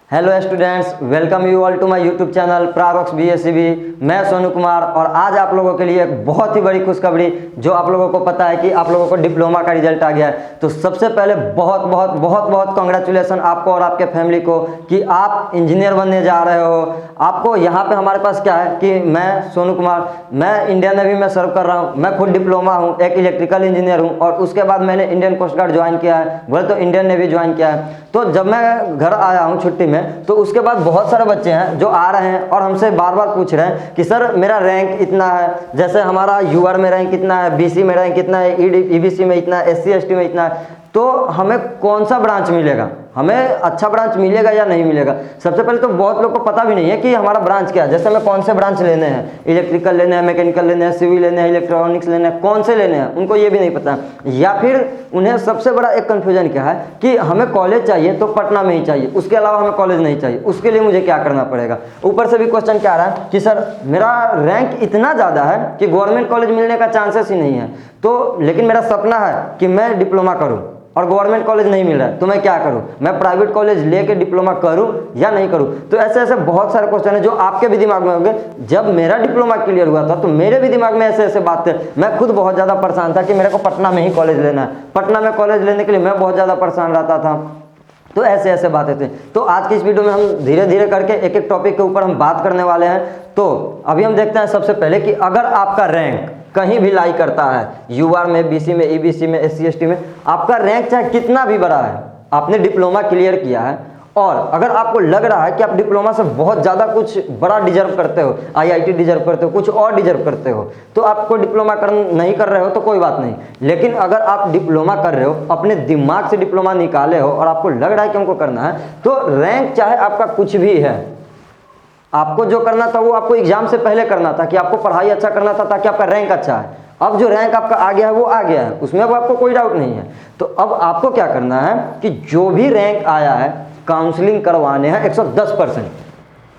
Hello students, welcome you all to my YouTube channel प्रारोक्स BSCB। मैं सोनू कुमार और आज आप लोगों के लिए एक बहुत ही बड़ी खुशखबरी, जो आप लोगों को पता है कि आप लोगों को डिप्लोमा का रिजल्ट आ गया है। तो सबसे पहले बहुत बहुत बहुत बहुत कॉन्ग्रेचुलेसन आपको और आपके फैमिली को कि आप इंजीनियर बनने जा रहे हो। आपको यहाँ पे हमारे पास क्या है कि मैं सोनू कुमार, मैं इंडियन नेवी में सर्व कर रहा हूँ। मैं खुद डिप्लोमा हूँ, एक इलेक्ट्रिकल इंजीनियर हूँ और उसके बाद मैंने इंडियन कोस्ट गार्ड ज्वाइन किया है, बोले तो इंडियन नेवी ज्वाइन किया है। तो जब मैं घर आया हूँ छुट्टी में, तो उसके बाद बहुत सारे बच्चे हैं जो आ रहे हैं और हमसे बार बार पूछ रहे हैं कि सर मेरा रैंक इतना है, जैसे हमारा यूआर में रैंक इतना है, BC में रैंक इतना है, EBC में इतना है, SC ST में इतना है, तो हमें कौन सा ब्रांच मिलेगा, हमें अच्छा ब्रांच मिलेगा या नहीं मिलेगा। सबसे पहले तो बहुत लोग को पता भी नहीं है कि हमारा ब्रांच क्या है, जैसे हमें कौन से ब्रांच लेने हैं, इलेक्ट्रिकल लेने हैं, मैकेनिकल लेने हैं, सिविल लेने हैं, इलेक्ट्रॉनिक्स लेने हैं, कौन से लेने हैं उनको ये भी नहीं पता। या फिर उन्हें सबसे बड़ा एक कन्फ्यूजन क्या है कि हमें कॉलेज चाहिए तो पटना में ही चाहिए, उसके अलावा हमें कॉलेज नहीं चाहिए, उसके लिए मुझे क्या करना पड़ेगा। ऊपर से भी क्वेश्चन क्या आ रहा है कि सर मेरा रैंक इतना ज़्यादा है कि गवर्नमेंट कॉलेज मिलने का चांसेस ही नहीं है, तो लेकिन मेरा सपना है कि मैं डिप्लोमा करूँ और गवर्नमेंट कॉलेज नहीं मिल रहा है, तो मैं क्या करूं, मैं प्राइवेट कॉलेज लेके डिप्लोमा करूं या नहीं करूं। तो ऐसे ऐसे बहुत सारे क्वेश्चन है जो आपके भी दिमाग में होंगे। जब मेरा डिप्लोमा क्लियर हुआ था तो मेरे भी दिमाग में ऐसे ऐसे बात थे। मैं खुद बहुत ज़्यादा परेशान था कि मेरे को पटना में ही कॉलेज लेना है, पटना में कॉलेज लेने के लिए मैं बहुत ज़्यादा परेशान रहता था। तो ऐसे ऐसे बातें थी। तो आज की इस वीडियो में हम धीरे धीरे करके एक एक टॉपिक के ऊपर हम बात करने वाले हैं। तो अभी हम देखते हैं सबसे पहले कि अगर आपका रैंक कहीं भी लाई करता है, यूआर में, BC में, EBC में, SC ST में, आपका रैंक चाहे कितना भी बड़ा है, आपने डिप्लोमा क्लियर किया है और अगर आपको लग रहा है कि आप डिप्लोमा से बहुत ज़्यादा कुछ बड़ा डिजर्व करते हो, IIT डिजर्व करते हो, कुछ और डिजर्व करते हो, तो आपको डिप्लोमा नहीं कर रहे हो तो कोई बात नहीं। लेकिन अगर आप डिप्लोमा कर रहे हो, अपने दिमाग से डिप्लोमा निकाले हो और आपको लग रहा है कि हमको करना है, तो रैंक चाहे आपका कुछ भी है, आपको जो करना था वो आपको एग्जाम से पहले करना था कि आपको पढ़ाई अच्छा करना था ताकि आपका रैंक अच्छा है। अब जो रैंक आपका आ गया है वो आ गया है, उसमें अब आपको कोई डाउट नहीं है। तो अब आपको क्या करना है कि जो भी रैंक आया है, काउंसलिंग करवाने हैं 110%।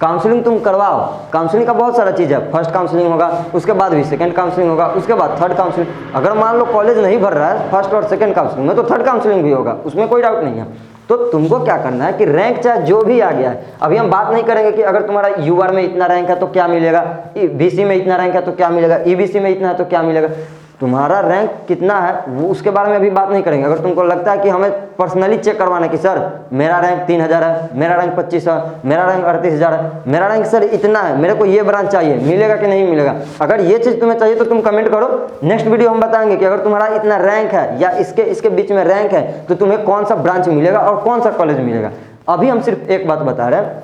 काउंसलिंग तुम करवाओ। काउंसलिंग का बहुत सारा चीज़ है, फर्स्ट काउंसलिंग होगा, उसके बाद भी सेकंड काउंसलिंग होगा, उसके बाद थर्ड काउंसलिंग। अगर मान लो कॉलेज नहीं भर रहा है फर्स्ट और सेकंड काउंसलिंग में, तो थर्ड काउंसलिंग भी होगा, उसमें कोई डाउट नहीं है। तो तुमको क्या करना है कि रैंक चाहे जो भी आ गया है, अभी हम बात नहीं करेंगे कि अगर तुम्हारा यूआर में इतना रैंक है तो क्या मिलेगा, BC में इतना रैंक है तो क्या मिलेगा, EBC में इतना है तो क्या मिलेगा, तुम्हारा रैंक कितना है वो उसके बारे में अभी बात नहीं करेंगे। अगर तुमको लगता है कि हमें पर्सनली चेक करवाना है कि सर मेरा रैंक 3000 है, मेरा रैंक 25 है, मेरा रैंक 38000 है, मेरा रैंक सर इतना है, मेरे को ये ब्रांच चाहिए, मिलेगा कि नहीं मिलेगा, अगर ये चीज़ तुम्हें चाहिए तो तुम कमेंट करो। नेक्स्ट वीडियो हम बताएंगे कि अगर तुम्हारा इतना रैंक है या इसके बीच में रैंक है तो तुम्हें कौन सा ब्रांच मिलेगा और कौन सा कॉलेज मिलेगा। अभी हम सिर्फ एक बात बता रहे हैं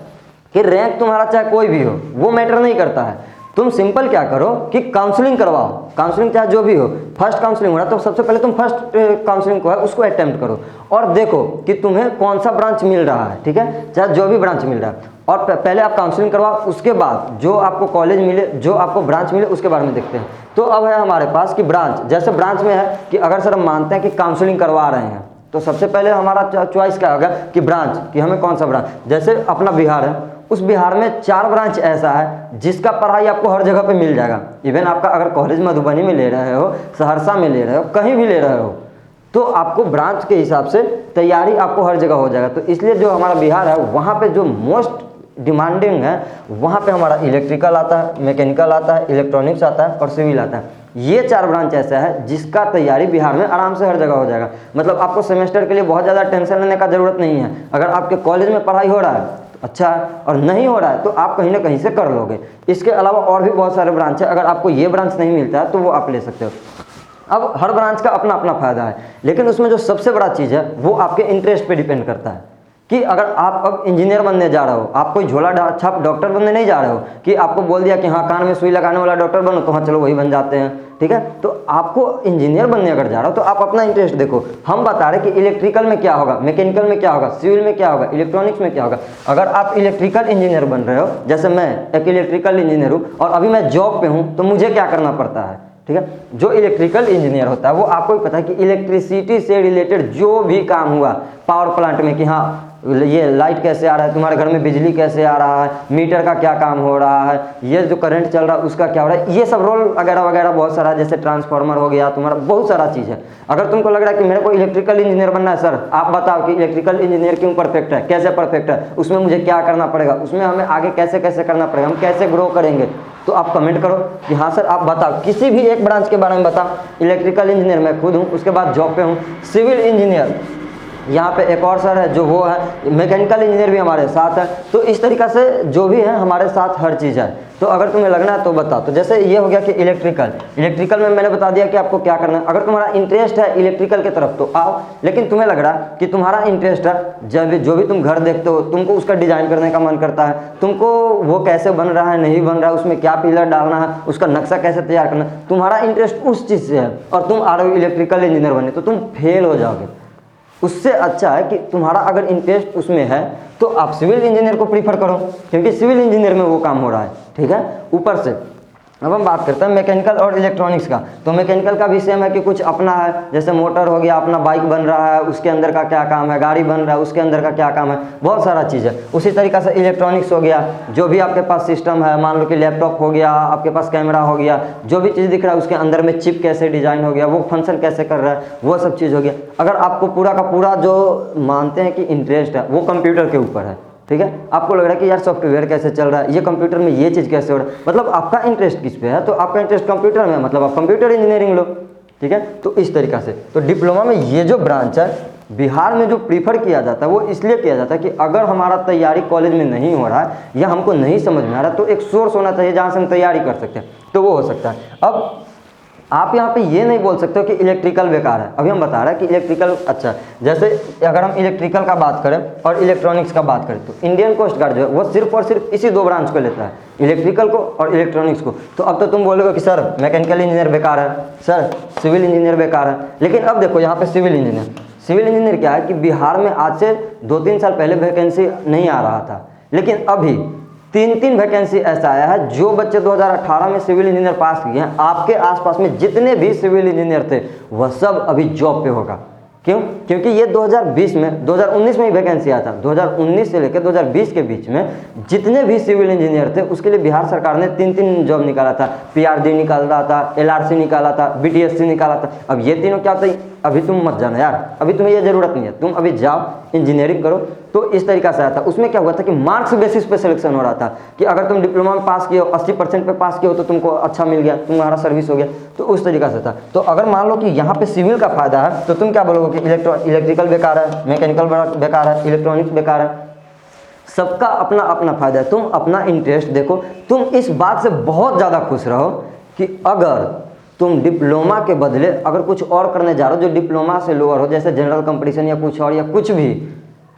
कि रैंक तुम्हारा चाहे कोई भी हो वो मैटर नहीं करता है। तुम सिंपल क्या करो कि काउंसलिंग करवाओ। काउंसलिंग चाहे जो भी हो, फर्स्ट काउंसलिंग हो रहा है तो सबसे पहले तुम फर्स्ट काउंसलिंग को है उसको अटेम्प्ट करो और देखो कि तुम्हें कौन सा ब्रांच मिल रहा है, ठीक है, चाहे जो भी ब्रांच मिल रहा है। और पहले आप काउंसलिंग करवाओ, उसके बाद जो आपको कॉलेज मिले, जो आपको ब्रांच मिले, उसके बारे में देखते हैं। तो अब है हमारे पास कि ब्रांच, जैसे ब्रांच में है कि अगर सर हम मानते हैं कि काउंसलिंग करवा रहे हैं तो सबसे पहले हमारा चॉइस क्या होगा कि ब्रांच, कि हमें कौन सा ब्रांच। जैसे अपना बिहार है, उस बिहार में 4 ब्रांच ऐसा है जिसका पढ़ाई आपको हर जगह पे मिल जाएगा। इवन आपका अगर कॉलेज मधुबनी में ले रहे हो, सहरसा में ले रहे हो, कहीं भी ले रहे हो, तो आपको ब्रांच के हिसाब से तैयारी आपको हर जगह हो जाएगा। तो इसलिए जो हमारा बिहार है वहाँ पे जो मोस्ट डिमांडिंग है वहाँ पे हमारा इलेक्ट्रिकल आता है, मैकेनिकल आता है, इलेक्ट्रॉनिक्स आता है और सिविल आता है। ये 4 ब्रांच ऐसा है जिसका तैयारी बिहार में आराम से हर जगह हो जाएगा। मतलब आपको सेमेस्टर के लिए बहुत ज़्यादा टेंशन लेने का ज़रूरत नहीं है। अगर आपके कॉलेज में पढ़ाई हो रहा है तो अच्छा है, और नहीं हो रहा है तो आप कहीं ना कहीं से कर लोगे। इसके अलावा और भी बहुत सारे ब्रांच है, अगर आपको ये ब्रांच नहीं मिलता है तो वो आप ले सकते हो। अब हर ब्रांच का अपना अपना फ़ायदा है, लेकिन उसमें जो सबसे बड़ा चीज़ है वो आपके इंटरेस्ट पे डिपेंड करता है कि अगर आप अब इंजीनियर बनने जा रहे हो, आप कोई झोला छाप डॉक्टर बनने नहीं जा रहे हो कि आपको बोल दिया कि हाँ कान में सुई लगाने वाला डॉक्टर बनो, तो हाँ चलो वही बन जाते हैं, ठीक है। तो आपको इंजीनियर बनने अगर जा रहा हो तो आप अपना इंटरेस्ट देखो। हम बता रहे कि इलेक्ट्रिकल में क्या होगा, मैकेनिकल में क्या होगा, सिविल में क्या होगा, इलेक्ट्रॉनिक्स में क्या होगा। अगर आप इलेक्ट्रिकल इंजीनियर बन रहे हो, जैसे मैं एक इलेक्ट्रिकल इंजीनियर हूँ और अभी मैं जॉब पे हूँ, तो मुझे क्या करना पड़ता है, ठीक है। जो इलेक्ट्रिकल इंजीनियर होता है वो आपको भी पता है कि इलेक्ट्रिसिटी से रिलेटेड जो भी काम हुआ, पावर प्लांट में कि हाँ ये लाइट कैसे आ रहा है, तुम्हारे घर में बिजली कैसे आ रहा है, मीटर का क्या काम हो रहा है, ये जो करंट चल रहा है उसका क्या हो रहा है, ये सब रोल वगैरह वगैरह बहुत सारा, जैसे ट्रांसफार्मर हो गया तुम्हारा, बहुत सारा चीज़ है। अगर तुमको लग रहा है कि मेरे को इलेक्ट्रिकल इंजीनियर बनना है, सर आप बताओ कि इलेक्ट्रिकल इंजीनियर क्यों परफेक्ट है, कैसे परफेक्ट है, उसमें मुझे क्या करना पड़ेगा, उसमें हमें आगे कैसे कैसे करना पड़ेगा, हम कैसे ग्रो करेंगे, तो आप कमेंट करो कि हाँ सर आप बताओ, किसी भी एक ब्रांच के बारे में बताओ। इलेक्ट्रिकल इंजीनियर मैं खुद हूँ, उसके बाद जॉब पे हूँ। सिविल इंजीनियर यहाँ पे एक और सर है जो वो है, मैकेनिकल इंजीनियर भी हमारे साथ है। तो इस तरीक़ा से जो भी है हमारे साथ हर चीज़ है। तो अगर तुम्हें लगना है तो बताओ। तो जैसे ये हो गया कि इलेक्ट्रिकल में मैंने बता दिया कि आपको क्या करना है। अगर तुम्हारा इंटरेस्ट है इलेक्ट्रिकल की तरफ तो आओ, लेकिन तुम्हें लग रहा है कि तुम्हारा इंटरेस्ट है जब जो भी तुम घर देखते हो तुमको उसका डिज़ाइन करने का मन करता है, तुमको वो कैसे बन रहा है नहीं बन रहा है, उसमें क्या पिलर डालना है, उसका नक्शा कैसे तैयार करना है, तुम्हारा इंटरेस्ट उस चीज़ से है और तुम आ रहे हो इलेक्ट्रिकल इंजीनियर बनने, तो तुम फेल हो जाओगे। उससे अच्छा है कि तुम्हारा अगर इंटरेस्ट उसमें है तो आप सिविल इंजीनियर को प्रीफर करो, क्योंकि सिविल इंजीनियर में वो काम हो रहा है। ठीक है। ऊपर से अब हम बात करते हैं मैकेनिकल और इलेक्ट्रॉनिक्स का। तो मैकेनिकल का भी सेम है कि कुछ अपना है, जैसे मोटर हो गया, अपना बाइक बन रहा है उसके अंदर का क्या काम है, गाड़ी बन रहा है उसके अंदर का क्या काम है, बहुत सारा चीज़ है। उसी तरीक़े से इलेक्ट्रॉनिक्स हो गया, जो भी आपके पास सिस्टम है, मान लो कि लैपटॉप हो गया, आपके पास कैमरा हो गया, जो भी चीज़ दिख रहा है उसके अंदर में चिप कैसे डिज़ाइन हो गया, वो फंक्शन कैसे कर रहा है, वो सब चीज़ हो गया। अगर आपको पूरा का पूरा जो मानते हैं कि इंटरेस्ट है वो कंप्यूटर के ऊपर है, ठीक है, आपको लग रहा है कि यार सॉफ्टवेयर कैसे चल रहा है, ये कंप्यूटर में ये चीज़ कैसे हो रहा है, मतलब आपका इंटरेस्ट किस पे है, तो आपका इंटरेस्ट कंप्यूटर में है, मतलब आप कंप्यूटर इंजीनियरिंग लो। ठीक है। तो इस तरीक़ा से तो डिप्लोमा में ये जो ब्रांच है बिहार में जो प्रीफर किया जाता है वो इसलिए किया जाता है कि अगर हमारा तैयारी कॉलेज में नहीं हो रहा है या हमको नहीं समझ में आ रहा है तो एक सोर्स होना चाहिए जहाँ से हम तैयारी कर सकते हैं, तो वो हो सकता है। अब आप यहाँ पे ये नहीं बोल सकते हो कि इलेक्ट्रिकल बेकार है। अभी हम बता रहे हैं कि इलेक्ट्रिकल अच्छा है। जैसे अगर हम इलेक्ट्रिकल का बात करें और इलेक्ट्रॉनिक्स का बात करें तो इंडियन कोस्ट गार्ड जो है वो सिर्फ और सिर्फ इसी दो ब्रांच को लेता है, इलेक्ट्रिकल को और इलेक्ट्रॉनिक्स को। तो अब तो तुम बोलोगे कि सर मैकेनिकल इंजीनियर बेकार है, सर सिविल इंजीनियर बेकार है, लेकिन अब देखो यहाँ पर सिविल इंजीनियर क्या है कि बिहार में आज से 2-3 साल पहले वैकेंसी नहीं आ रहा था, लेकिन अभी 3 वैकेंसी ऐसा आया है। जो बच्चे 2018 में सिविल इंजीनियर पास किए हैं, आपके आसपास में जितने भी सिविल इंजीनियर थे वह सब अभी जॉब पे होगा। क्यों? क्योंकि ये 2019 में ही वैकेंसी आया था। 2019 से लेकर 2020 के बीच में जितने भी सिविल इंजीनियर थे उसके लिए बिहार सरकार ने 3 जॉब निकाला था। PRD निकाला था, LRC निकाला था, BTSC निकाला था। अब ये तीनों क्या होता है, अभी तुम मत जाना यार, अभी तुम्हें ये ज़रूरत नहीं है, तुम अभी जाओ इंजीनियरिंग करो। तो इस तरीक़ा से आया था। उसमें क्या हुआ था कि मार्क्स बेसिस पे सिलेक्शन हो रहा था कि अगर तुम डिप्लोमा में पास किए हो, 80% पे पास किए हो तो तुमको अच्छा मिल गया, तुम्हारा सर्विस हो गया। तो उस तरीक़ा से था। तो अगर मान लो कि यहाँ पे सिविल का फ़ायदा है तो तुम क्या बोलोगे कि इलेक्ट्रिकल बेकार है, मैकेनिकल बेकार है, इलेक्ट्रॉनिक्स बेकार है। सबका अपना अपना फ़ायदा है। तुम अपना इंटरेस्ट देखो। तुम इस बात से बहुत ज़्यादा खुश रहो कि अगर तुम डिप्लोमा के बदले अगर कुछ और करने जा रहे हो जो डिप्लोमा से लोअर हो, जैसे जनरल कंपटीशन या कुछ और या कुछ भी,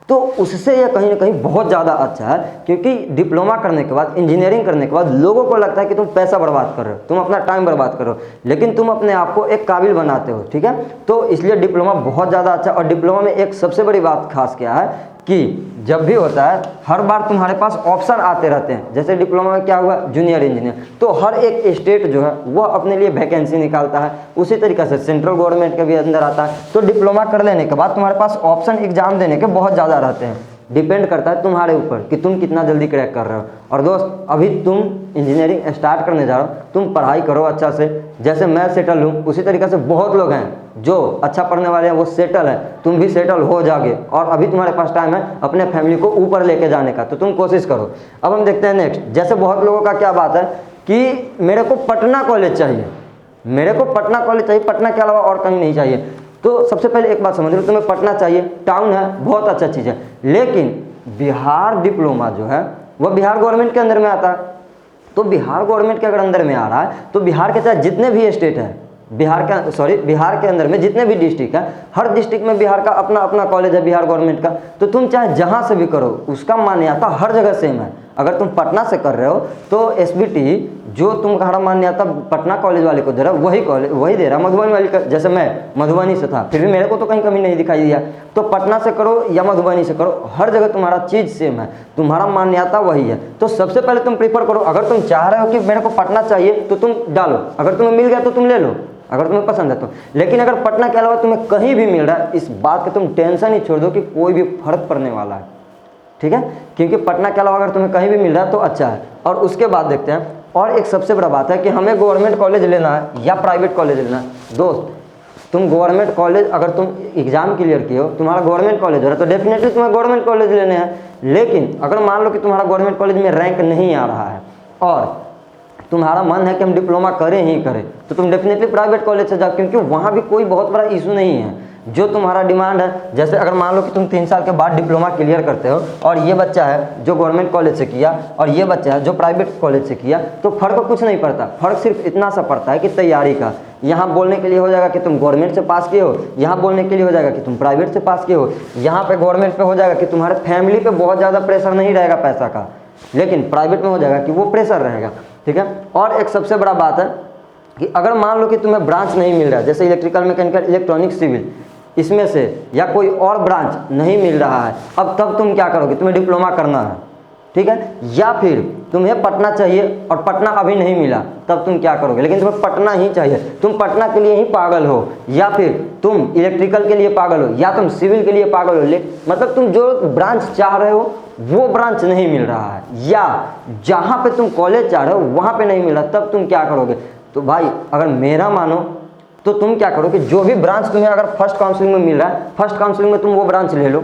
तो उससे यह कहीं ना कहीं बहुत ज़्यादा अच्छा है। क्योंकि डिप्लोमा करने के बाद, इंजीनियरिंग करने के बाद लोगों को लगता है कि तुम पैसा बर्बाद कर रहे हो, तुम अपना टाइम बर्बाद कर रहे हो, लेकिन तुम अपने आप को एक काबिल बनाते हो। ठीक है। तो इसलिए डिप्लोमा बहुत ज़्यादा अच्छा। और डिप्लोमा में एक सबसे बड़ी बात खास क्या है कि जब भी होता है हर बार तुम्हारे पास ऑप्शन आते रहते हैं। जैसे डिप्लोमा में क्या हुआ, जूनियर इंजीनियर, तो हर एक स्टेट जो है वह अपने लिए वैकेंसी निकालता है। उसी तरीके से सेंट्रल गवर्नमेंट के भी अंदर आता है। तो डिप्लोमा कर लेने के बाद तुम्हारे पास ऑप्शन एग्जाम देने के बहुत ज़्यादा रहते हैं। डिपेंड करता है तुम्हारे ऊपर कि तुम कितना जल्दी क्रैक कर रहे हो। और दोस्त अभी तुम इंजीनियरिंग स्टार्ट करने जा रहे हो, तुम पढ़ाई करो अच्छा से। जैसे मैं सेटल हूँ उसी तरीके से बहुत लोग हैं जो अच्छा पढ़ने वाले हैं, वो सेटल है। तुम भी सेटल हो जाओगे और अभी तुम्हारे पास टाइम है अपने फैमिली को ऊपर लेके जाने का, तो तुम कोशिश करो। अब हम देखते हैं नेक्स्ट। जैसे बहुत लोगों का क्या बात है कि मेरे को पटना कॉलेज चाहिए, मेरे को पटना कॉलेज चाहिए, पटना के अलावा और कहीं नहीं चाहिए। तो सबसे पहले एक बात समझ लो, तुम्हें पटना चाहिए, टाउन है, बहुत अच्छा चीज़ है, लेकिन बिहार डिप्लोमा जो है वह बिहार गवर्नमेंट के अंदर में आता है। तो बिहार गवर्नमेंट के अगर अंदर में आ रहा है तो बिहार के चाहे जितने भी स्टेट है, बिहार के अंदर में जितने भी डिस्ट्रिक्ट है, हर डिस्ट्रिक्ट में बिहार का अपना अपना कॉलेज है बिहार गवर्नमेंट का। तो तुम चाहे जहाँ से भी करो उसका मान्यता हर जगह सेम है। अगर तुम पटना से कर रहे हो तो SBT जो तुम्हारा मान्यता पटना कॉलेज वाले को दे रहा है वही कॉलेज वही दे रहा है मधुबनी वाले का। जैसे मैं मधुबनी से था, फिर भी मेरे को तो कहीं कमी नहीं दिखाई दिया। तो पटना से करो या मधुबनी से करो, हर जगह तुम्हारा चीज़ सेम है, तुम्हारा मान्यता वही है। तो सबसे पहले तुम प्रीफर करो, अगर तुम चाह रहे हो कि मेरे को पटना चाहिए तो तुम डालो, अगर तुम्हें मिल गया तो तुम ले लो, अगर तुम्हें पसंद है तो। लेकिन अगर पटना के अलावा तुम्हें कहीं भी मिल रहा है, इस बात का तुम टेंशन ही छोड़ दो कि कोई भी फर्क पड़ने वाला है, ठीक है, क्योंकि पटना के अलावा अगर तुम्हें कहीं भी मिल रहा है तो अच्छा है। और उसके बाद देखते हैं, और एक सबसे बड़ा बात है कि हमें गवर्नमेंट कॉलेज लेना है या प्राइवेट कॉलेज लेना है। दोस्त, तुम गवर्नमेंट कॉलेज, अगर तुम एग्जाम क्लियर किए हो, तुम्हारा गवर्नमेंट कॉलेज हो रहा है, तो डेफिनेटली तुम्हें गवर्नमेंट कॉलेज लेने हैं। लेकिन अगर मान लो कि तुम्हारा गवर्नमेंट कॉलेज में रैंक नहीं आ रहा है और तुम्हारा मन है कि हम डिप्लोमा करें ही करें, तो तुम डेफिनेटली प्राइवेट कॉलेज से जाओ, क्योंकि वहाँ भी कोई बहुत बड़ा इशू नहीं है। जो तुम्हारा डिमांड है, जैसे अगर मान लो कि तुम 3 साल के बाद डिप्लोमा क्लियर करते हो और ये बच्चा है जो गवर्नमेंट कॉलेज से किया और ये बच्चा है जो प्राइवेट कॉलेज से किया, तो फ़र्क कुछ नहीं पड़ता। फ़र्क सिर्फ इतना सा पड़ता है कि तैयारी का, यहाँ बोलने के लिए हो जाएगा कि तुम गवर्नमेंट से पास किए हो, यहाँ बोलने के लिए हो जाएगा कि तुम प्राइवेट से पास किए हो, यहाँ पे गवर्नमेंट पे हो जाएगा कि तुम्हारे फैमिली पे बहुत ज़्यादा प्रेशर नहीं रहेगा पैसा का, लेकिन प्राइवेट में हो जाएगा कि वो प्रेशर रहेगा, ठीक है। और एक सबसे बड़ा बात है कि अगर मान लो कि तुम्हें ब्रांच नहीं मिल रहा है, जैसे इलेक्ट्रिकल, मैकेनिकल, इलेक्ट्रॉनिक, सिविल, इसमें से या कोई और ब्रांच नहीं मिल रहा है, अब तब तुम क्या करोगे? तुम्हें डिप्लोमा करना है, ठीक है, या फिर तुम्हें पटना चाहिए और पटना अभी नहीं मिला, तब तुम क्या करोगे? लेकिन तुम्हें पटना ही चाहिए, तुम पटना के लिए ही पागल हो, या फिर तुम इलेक्ट्रिकल के लिए पागल हो, या तुम सिविल के लिए पागल हो, मतलब तुम जो ब्रांच चाह रहे हो वो ब्रांच नहीं मिल रहा है, या जहाँ पे तुम कॉलेज चाह रहे हो वहाँ पे नहीं मिल रहा, तब तुम क्या करोगे? तो भाई अगर मेरा मानो तो तुम क्या करो कि जो भी ब्रांच तुम्हें अगर फर्स्ट काउंसलिंग में मिल रहा है, फर्स्ट काउंसलिंग में तुम वो ब्रांच ले लो,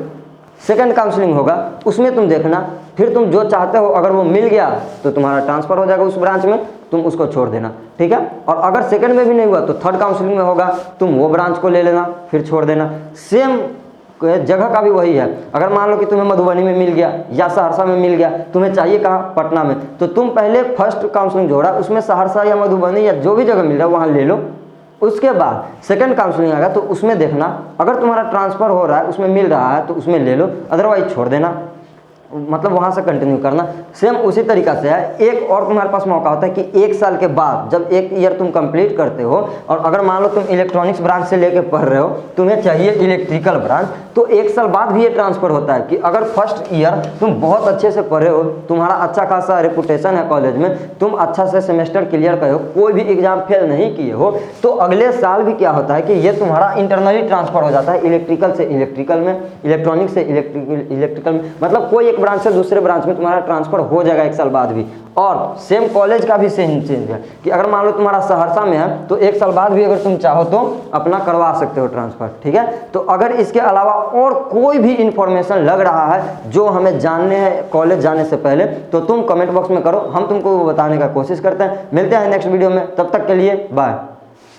सेकंड काउंसलिंग होगा उसमें तुम देखना, फिर तुम जो चाहते हो अगर वो मिल गया तो तुम्हारा ट्रांसफ़र हो जाएगा उस ब्रांच में, तुम उसको छोड़ देना, ठीक है। और अगर सेकंड में भी नहीं हुआ तो थर्ड काउंसलिंग में होगा, तुम वो ब्रांच को ले लेना, फिर छोड़ देना। सेम जगह का भी वही है, अगर मान लो कि तुम्हें मधुबनी में मिल गया या सहरसा में मिल गया, तुम्हें चाहिए कहाँ? पटना में, तो तुम पहले फर्स्ट काउंसलिंग जो हो रहा है उसमें सहरसा या मधुबनी या जो भी जगह मिल रहा है वहाँ ले लो, उसके बाद सेकंड काउंसलिंग आएगा तो उसमें देखना, अगर तुम्हारा ट्रांसफ़र हो रहा है उसमें मिल रहा है तो उसमें ले लो, अदरवाइज छोड़ देना, मतलब वहाँ से कंटिन्यू करना। सेम उसी तरीक़ा से है। एक और तुम्हारे पास मौका होता है कि 1 साल के बाद जब 1 ईयर तुम कंप्लीट करते हो और अगर मान लो तुम इलेक्ट्रॉनिक्स ब्रांच से लेके पढ़ रहे हो, तुम्हें चाहिए इलेक्ट्रिकल ब्रांच, तो 1 साल बाद भी ये ट्रांसफ़र होता है कि अगर फर्स्ट ईयर तुम बहुत अच्छे से पढ़े हो, तुम्हारा अच्छा खासा रेपुटेशन है कॉलेज में, तुम अच्छा से सेमेस्टर क्लियर करे हो, कोई भी एग्जाम फेल नहीं किए हो, तो अगले साल भी क्या होता है कि ये तुम्हारा इंटरनली ट्रांसफ़र हो जाता है, इलेक्ट्रिकल से इलेक्ट्रिकल में, इलेक्ट्रॉनिक से इलेक्ट्रिकल में, मतलब कोई ब्रांच से दूसरे ब्रांच में तुम्हारा ट्रांसफर हो जाएगा 1 साल बाद भी। और सेम कॉलेज का भी सेम चेंज है कि अगर मान लो तुम्हारा सहरसा में है तो 1 साल बाद भी अगर तुम चाहो तो अपना करवा सकते हो ट्रांसफर, ठीक है। तो अगर इसके अलावा और कोई भी इंफॉर्मेशन लग रहा है जो हमें जानने हैं कॉलेज जाने से पहले, तो तुम कमेंट बॉक्स में करो, हम तुमको बताने का कोशिश करते हैं। मिलते हैं नेक्स्ट वीडियो में, तब तक के लिए बाय।